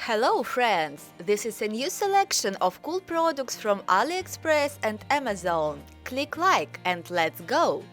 Hello friends! This is a new selection of cool products from AliExpress and Amazon. Click like and let's go!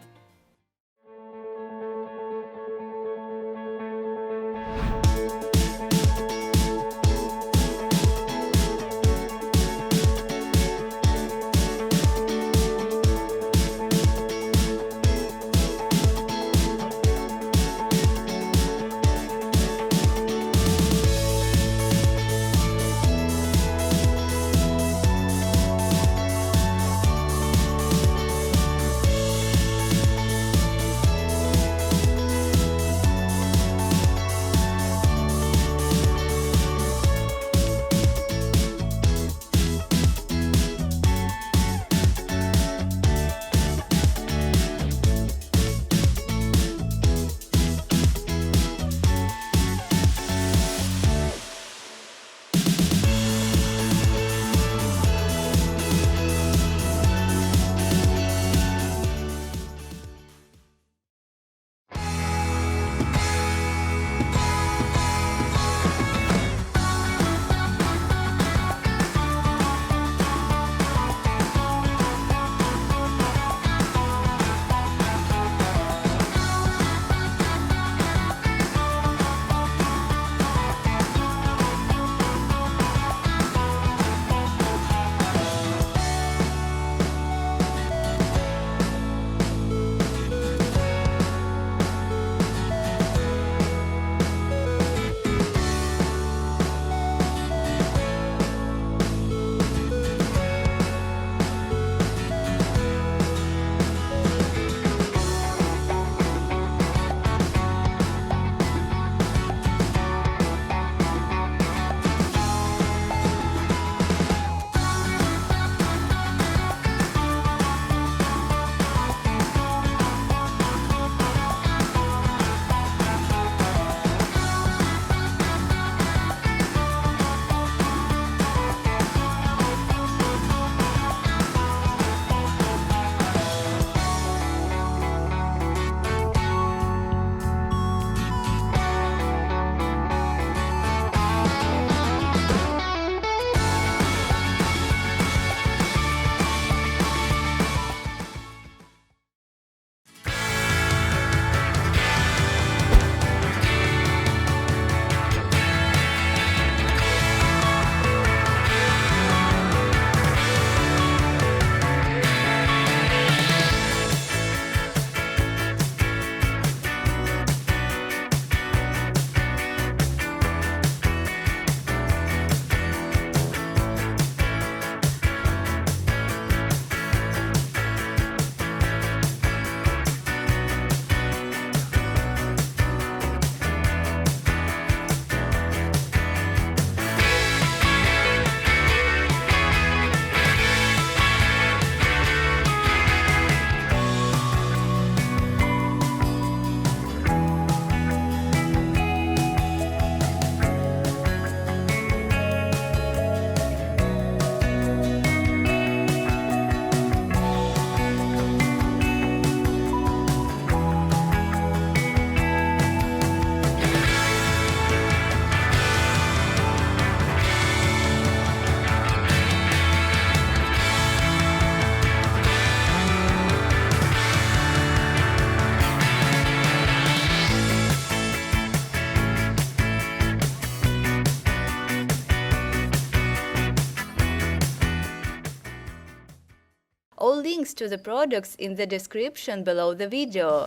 All links to the products in the description below the video.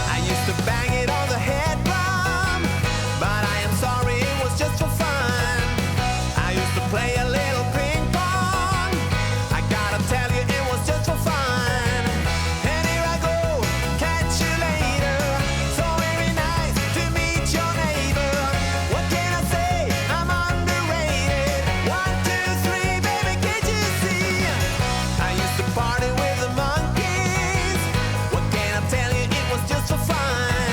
I used to bang it on the head drum, but I am sorry, it was just for fun. I used to play a little ping pong. I gotta tell you, it was just for fun. And here I go, catch you later. So very nice to meet your neighbor. What can I say? I'm underrated. 1, 2, 3, baby, can't you see? I used to party with the monkeys. What can I tell you? It was just for fun.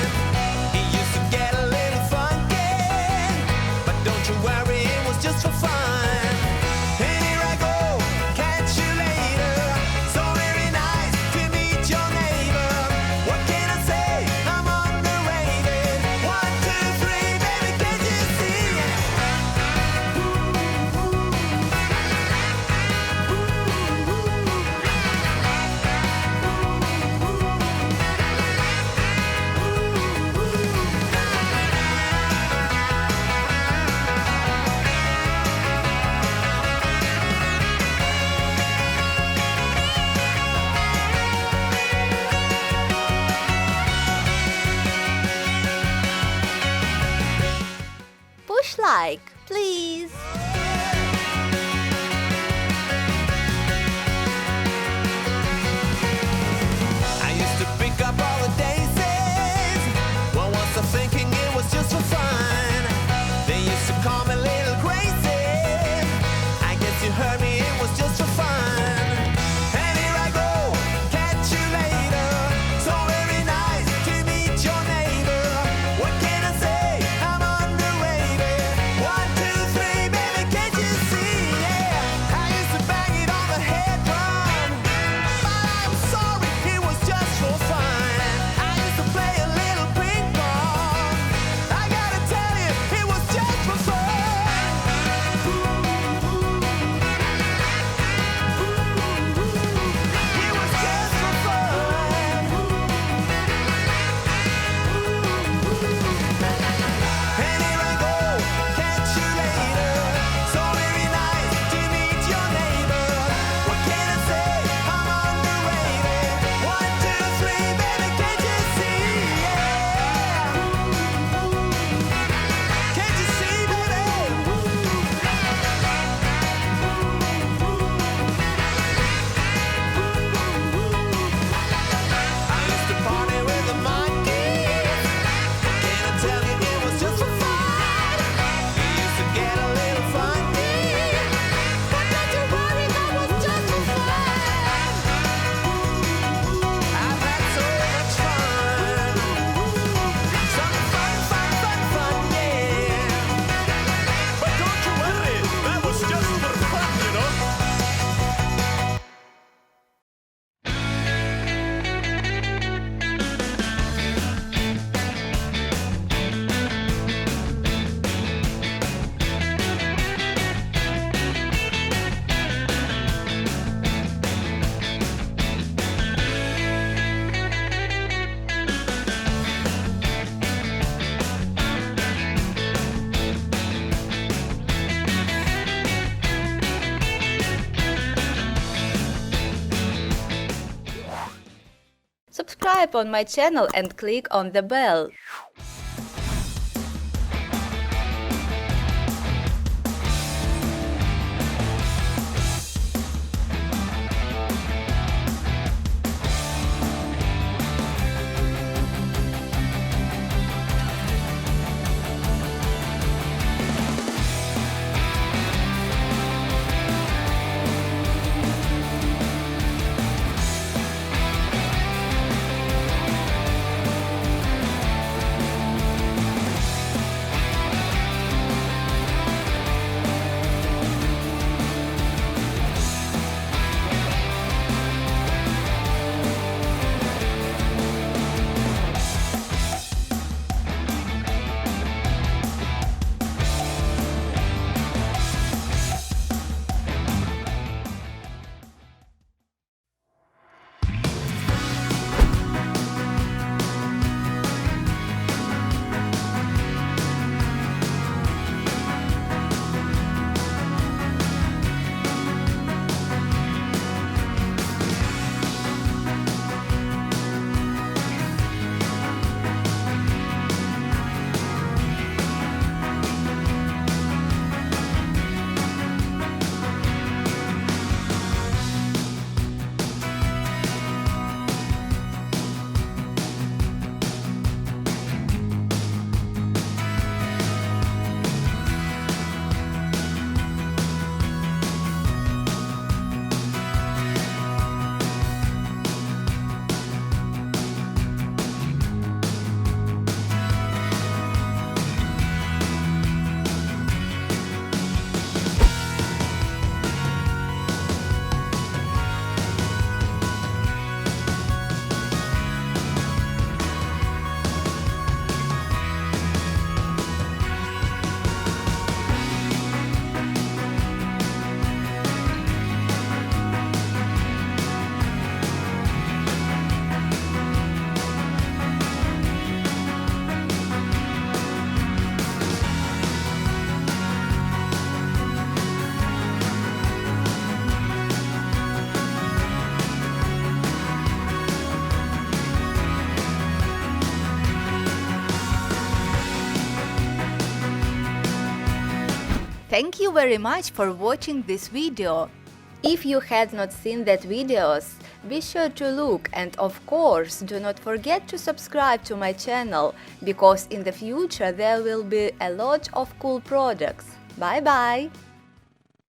It used to get a little funky, but don't you worry, it was just for fun. like, please. I used to pick up all the daisies. What was I thinking? It was just for fun. They used to call me Little Crazy. I guess you heard me, it was just for fun. And here I go, catch you later. So very nice to meet your neighbor. What can I say? I'm underrated. 1, 2, 3, baby, can't you see? Yeah, I used to bang it on the head drum. But I'm sorry, it was just for fun. I used to play a little ping pong. I gotta tell you, it was just for fun. It was just for fun. And here I go, catch you later. So very nice to meet your neighbor. What can I say? I'm underrated. 1, 2, 3, baby, can't you see? Yeah. Can't you see, baby? I used to party with the monkeys. Can I tell you it was just for fun? We used to get a little funky. But don't you worry, that was just for fun. I've had so much fun. Some fun, yeah. But don't you worry, that was just for fun, you know. Subscribe on my channel and click on the bell. Thank you very much for watching this video. If you had not seen that videos, be sure to look, and of course do not forget to subscribe to my channel, because in the future there will be a lot of cool products. Bye bye!